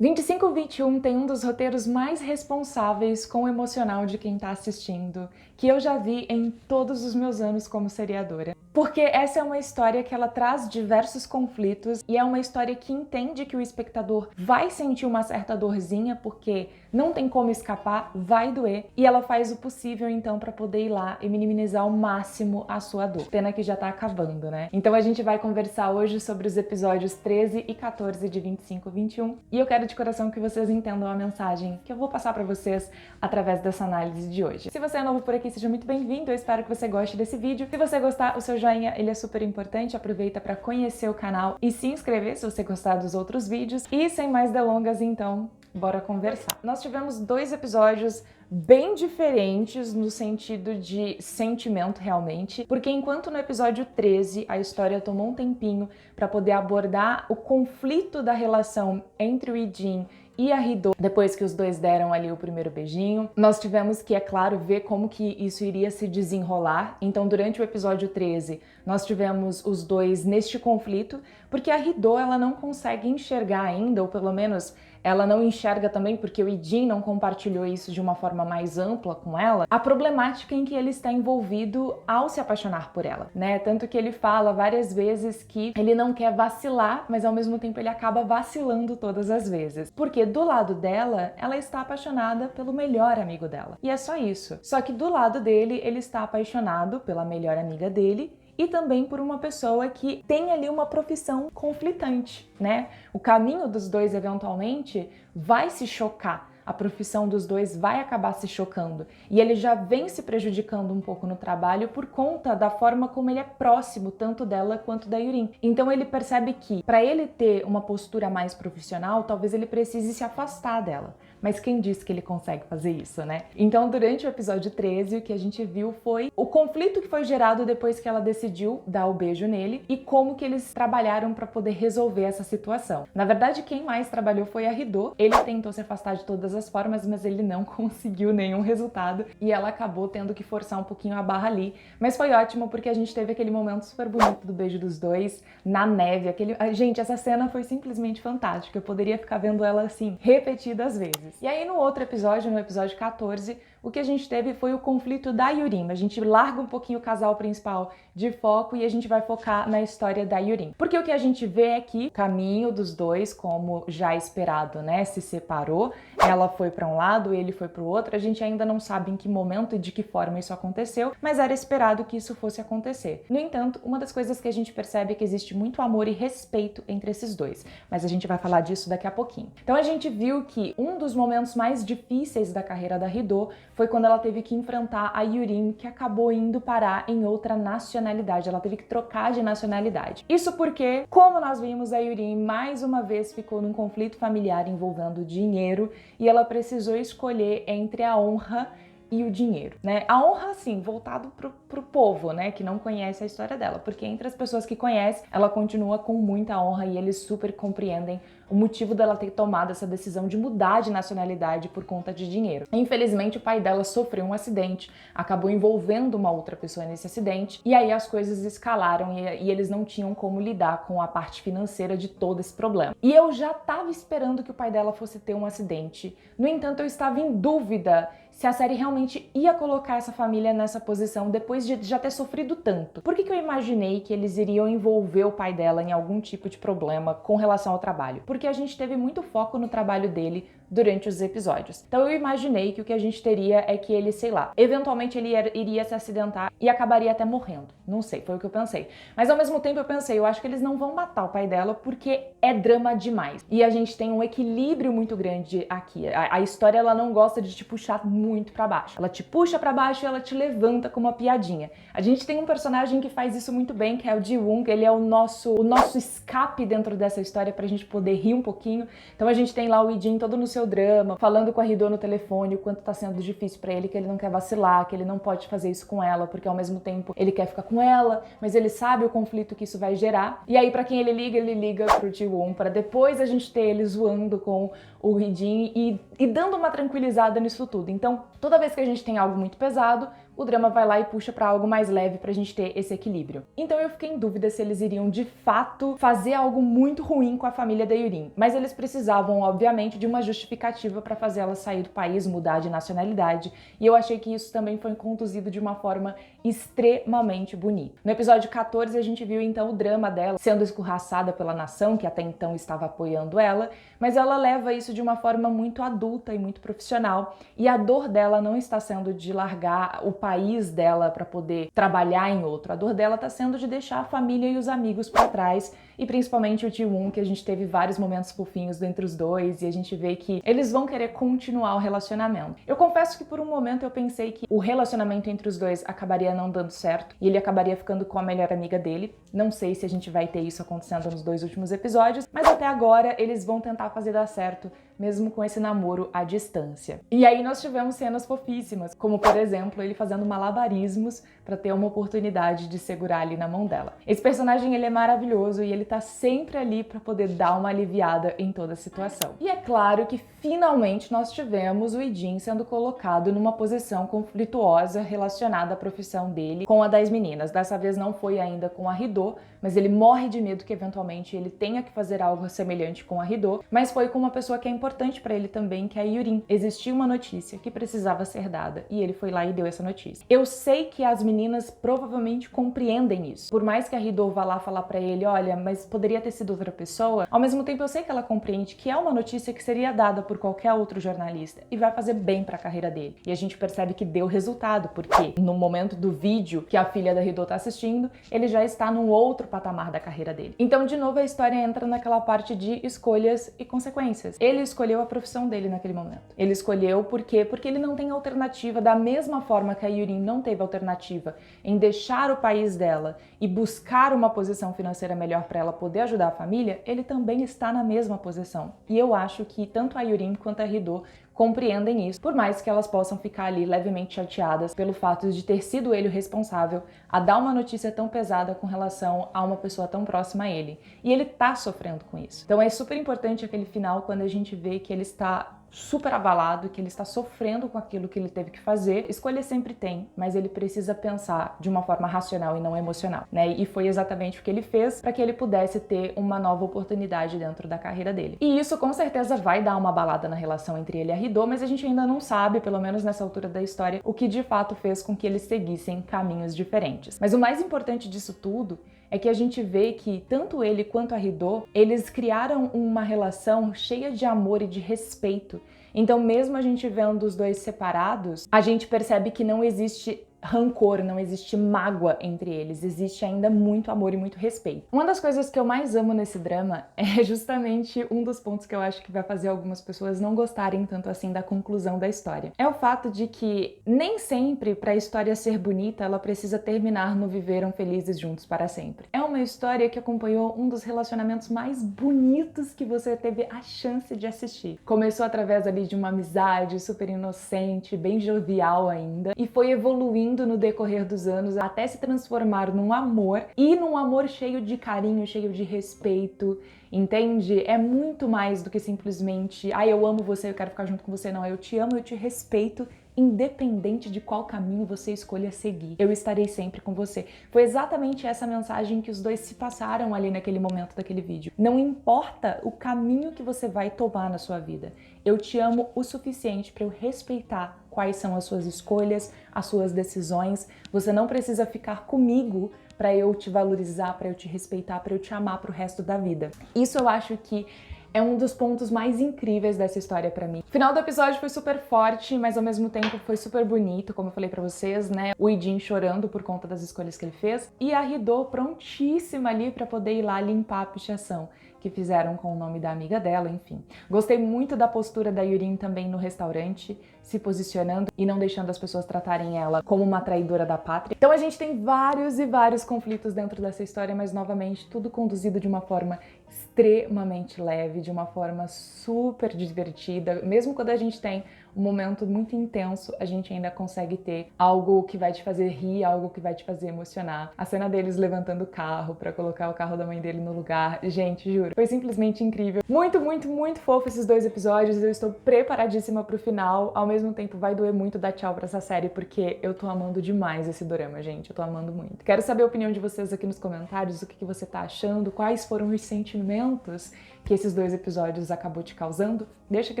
25-21 tem um dos roteiros mais responsáveis com o emocional de quem tá assistindo, que eu já vi em todos os meus anos como seriadora. Porque essa é uma história que ela traz diversos conflitos e é uma história que entende que o espectador vai sentir uma certa dorzinha porque não tem como escapar, vai doer, e ela faz o possível então para poder ir lá e minimizar ao máximo a sua dor. Pena que já tá acabando, né? Então a gente vai conversar hoje sobre os episódios 13 e 14 de 25-21 e eu quero de coração que vocês entendam a mensagem que eu vou passar para vocês através dessa análise de hoje. Se você é novo por aqui, seja muito bem-vindo, eu espero que você goste desse vídeo. Se você gostar, o seu joinha, ele é super importante, aproveita para conhecer o canal e se inscrever se você gostar dos outros vídeos. E sem mais delongas, então, bora conversar. Nós tivemos dois episódios bem diferentes no sentido de sentimento realmente, porque enquanto no episódio 13 a história tomou um tempinho para poder abordar o conflito da relação entre o Ijin e a Rido, depois que os dois deram ali o primeiro beijinho, nós tivemos que, é claro, ver como que isso iria se desenrolar. Então, durante o episódio 13, nós tivemos os dois neste conflito, porque a Rido, ela não consegue enxergar ainda, ou pelo menos ela não enxerga também, porque o Ijin não compartilhou isso de uma forma mais ampla com ela, a problemática em que ele está envolvido ao se apaixonar por ela, né? Tanto que ele fala várias vezes que ele não quer vacilar, mas ao mesmo tempo ele acaba vacilando todas as vezes. Porque do lado dela, ela está apaixonada pelo melhor amigo dela. E é só isso. Só que do lado dele, ele está apaixonado pela melhor amiga dele, e também por uma pessoa que tem ali uma profissão conflitante, né? O caminho dos dois eventualmente vai se chocar. A profissão dos dois vai acabar se chocando. E ele já vem se prejudicando um pouco no trabalho por conta da forma como ele é próximo tanto dela quanto da Yurin. Então ele percebe que, para ele ter uma postura mais profissional, talvez ele precise se afastar dela. Mas quem disse que ele consegue fazer isso, né? Então, durante o episódio 13, o que a gente viu foi o conflito que foi gerado depois que ela decidiu dar o beijo nele e como que eles trabalharam para poder resolver essa situação. Na verdade, quem mais trabalhou foi a Rido. Ele tentou se afastar de todas as formas, mas ele não conseguiu nenhum resultado e ela acabou tendo que forçar um pouquinho a barra ali. Mas foi ótimo porque a gente teve aquele momento super bonito do beijo dos dois na neve. Gente, essa cena foi simplesmente fantástica. Eu poderia ficar vendo ela assim repetidas vezes. E aí no outro episódio, no episódio 14, o que a gente teve foi o conflito da Yurin. A gente larga um pouquinho o casal principal de foco e a gente vai focar na história da Yurin. Porque o que a gente vê é que o caminho dos dois, como já esperado, né, se separou. Ela foi para um lado, ele foi para o outro. A gente ainda não sabe em que momento e de que forma isso aconteceu, mas era esperado que isso fosse acontecer. No entanto, uma das coisas que a gente percebe é que existe muito amor e respeito entre esses dois. Mas a gente vai falar disso daqui a pouquinho. Então a gente viu que um dos momentos mais difíceis da carreira da Rido foi quando ela teve que enfrentar a Yurin, que acabou indo parar em outra nacionalidade. Ela teve que trocar de nacionalidade. Isso porque, como nós vimos, a Yurin mais uma vez ficou num conflito familiar envolvendo dinheiro e ela precisou escolher entre a honra e o dinheiro, né? A honra, assim, voltado pro povo, né, que não conhece a história dela, porque entre as pessoas que conhecem, ela continua com muita honra e eles super compreendem o motivo dela ter tomado essa decisão de mudar de nacionalidade por conta de dinheiro. Infelizmente, o pai dela sofreu um acidente, acabou envolvendo uma outra pessoa nesse acidente, e aí as coisas escalaram e eles não tinham como lidar com a parte financeira de todo esse problema. E eu já estava esperando que o pai dela fosse ter um acidente. No entanto, eu estava em dúvida se a série realmente ia colocar essa família nessa posição depois de já ter sofrido tanto. Por que eu imaginei que eles iriam envolver o pai dela em algum tipo de problema com relação ao trabalho? Porque a gente teve muito foco no trabalho dele durante os episódios. Então eu imaginei que o que a gente teria é que ele, sei lá, eventualmente ele iria se acidentar e acabaria até morrendo. Não sei, foi o que eu pensei. Mas ao mesmo tempo eu pensei, eu acho que eles não vão matar o pai dela porque é drama demais. E a gente tem um equilíbrio muito grande aqui. A história, ela não gosta de te puxar muito pra baixo. Ela te puxa pra baixo e ela te levanta com uma piadinha. A gente tem um personagem que faz isso muito bem, que é o Ji-woong. Ele é o nosso escape dentro dessa história pra gente poder rir um pouquinho. Então a gente tem lá o Ijin todo no seu drama, falando com a Rido no telefone, o quanto tá sendo difícil pra ele, que ele não quer vacilar, que ele não pode fazer isso com ela, porque ao mesmo tempo ele quer ficar com ela, mas ele sabe o conflito que isso vai gerar. E aí, pra quem ele liga pro Ji-woong, pra depois a gente ter ele zoando com o Ijin e dando uma tranquilizada nisso tudo. Então, toda vez que a gente tem algo muito pesado, o drama vai lá e puxa pra algo mais leve pra gente ter esse equilíbrio. Então eu fiquei em dúvida se eles iriam de fato fazer algo muito ruim com a família da Yurin, mas eles precisavam, obviamente, de uma justificativa pra fazer ela sair do país, mudar de nacionalidade, e eu achei que isso também foi conduzido de uma forma extremamente bonita. No episódio 14 a gente viu então o drama dela sendo escorraçada pela nação, que até então estava apoiando ela, mas ela leva isso de uma forma muito adulta e muito profissional, e a dor dela não está sendo de largar o país dela para poder trabalhar em outro. A dor dela está sendo de deixar a família e os amigos para trás, e principalmente o Ji-woon, que a gente teve vários momentos fofinhos entre os dois, e a gente vê que eles vão querer continuar o relacionamento. Eu confesso que por um momento eu pensei que o relacionamento entre os dois acabaria não dando certo, e ele acabaria ficando com a melhor amiga dele. Não sei se a gente vai ter isso acontecendo nos 2 últimos episódios, mas até agora eles vão tentar fazer dar certo, mesmo com esse namoro à distância. E aí nós tivemos cenas fofíssimas, como por exemplo, ele fazendo malabarismos para ter uma oportunidade de segurar ali na mão dela. Esse personagem, ele é maravilhoso e ele tá sempre ali para poder dar uma aliviada em toda a situação. E é claro que finalmente nós tivemos o Ijin sendo colocado numa posição conflituosa relacionada à profissão dele com a das meninas. Dessa vez não foi ainda com a Hidô, mas ele morre de medo que eventualmente ele tenha que fazer algo semelhante com a Hidô, mas foi com uma pessoa que é importante para ele também, que é a Yurin. Existia uma notícia que precisava ser dada e ele foi lá e deu essa notícia. Eu sei que as meninas provavelmente compreendem isso. Por mais que a Hidô vá lá falar para ele, olha, mas poderia ter sido outra pessoa, ao mesmo tempo eu sei que ela compreende que é uma notícia que seria dada por qualquer outro jornalista e vai fazer bem para a carreira dele. E a gente percebe que deu resultado, porque no momento do vídeo que a filha da Hidô tá assistindo, ele já está num outro patamar da carreira dele. Então, de novo, a história entra naquela parte de escolhas e consequências. Ele escolheu a profissão dele naquele momento. Ele escolheu por quê? Porque ele não tem alternativa, da mesma forma que a Yurin não teve alternativa em deixar o país dela e buscar uma posição financeira melhor para ela poder ajudar a família, ele também está na mesma posição. E eu acho que tanto a Yurin quanto a Hidô compreendem isso, por mais que elas possam ficar ali levemente chateadas pelo fato de ter sido ele o responsável a dar uma notícia tão pesada com relação a uma pessoa tão próxima a ele. E ele tá sofrendo com isso. Então é super importante aquele final quando a gente vê que ele está super abalado, que ele está sofrendo com aquilo que ele teve que fazer. Escolha sempre tem, mas ele precisa pensar de uma forma racional e não emocional, né? E foi exatamente o que ele fez para que ele pudesse ter uma nova oportunidade dentro da carreira dele. E isso com certeza vai dar uma abalada na relação entre ele e a Hidô, mas a gente ainda não sabe, pelo menos nessa altura da história, o que de fato fez com que eles seguissem caminhos diferentes. Mas o mais importante disso tudo é que a gente vê que tanto ele quanto a Hidô, eles criaram uma relação cheia de amor e de respeito. Então, mesmo a gente vendo os dois separados, a gente percebe que não existe rancor, não existe mágoa entre eles, existe ainda muito amor e muito respeito. Uma das coisas que eu mais amo nesse drama é justamente um dos pontos que eu acho que vai fazer algumas pessoas não gostarem tanto assim da conclusão da história. É o fato de que nem sempre para a história ser bonita ela precisa terminar no viveram felizes juntos para sempre. É uma história que acompanhou um dos relacionamentos mais bonitos que você teve a chance de assistir. Começou através ali de uma amizade super inocente, bem jovial ainda, e foi evoluindo no decorrer dos anos até se transformar num amor, e num amor cheio de carinho, cheio de respeito, entende? É muito mais do que simplesmente, eu amo você, eu quero ficar junto com você. Não, eu te amo, eu te respeito, independente de qual caminho você escolha seguir. Eu estarei sempre com você. Foi exatamente essa mensagem que os dois se passaram ali naquele momento daquele vídeo. Não importa o caminho que você vai tomar na sua vida, eu te amo o suficiente para eu respeitar quais são as suas escolhas, as suas decisões. Você não precisa ficar comigo para eu te valorizar, para eu te respeitar, para eu te amar pro resto da vida. Isso eu acho que é um dos pontos mais incríveis dessa história pra mim. O final do episódio foi super forte, mas ao mesmo tempo foi super bonito, como eu falei pra vocês, né? O Ijin chorando por conta das escolhas que ele fez e a Hidô prontíssima ali pra poder ir lá limpar a pichação que fizeram com o nome da amiga dela, enfim. Gostei muito da postura da Yurin também no restaurante, se posicionando e não deixando as pessoas tratarem ela como uma traidora da pátria. Então a gente tem vários e vários conflitos dentro dessa história, mas novamente tudo conduzido de uma forma extremamente leve, de uma forma super divertida, mesmo quando a gente tem um momento muito intenso, a gente ainda consegue ter algo que vai te fazer rir, algo que vai te fazer emocionar. A cena deles levantando o carro pra colocar o carro da mãe dele no lugar, gente, juro, foi simplesmente incrível. Muito, muito, muito fofo esses 2 episódios, eu estou preparadíssima pro final. Ao mesmo tempo vai doer muito dar tchau pra essa série, porque eu tô amando demais esse dorama, gente, eu tô amando muito. Quero saber a opinião de vocês aqui nos comentários, o que você tá achando, quais foram os sentimentos que esses 2 episódios acabou te causando. Deixa aqui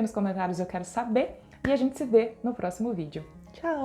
nos comentários, eu quero saber, e a gente se vê no próximo vídeo. Tchau!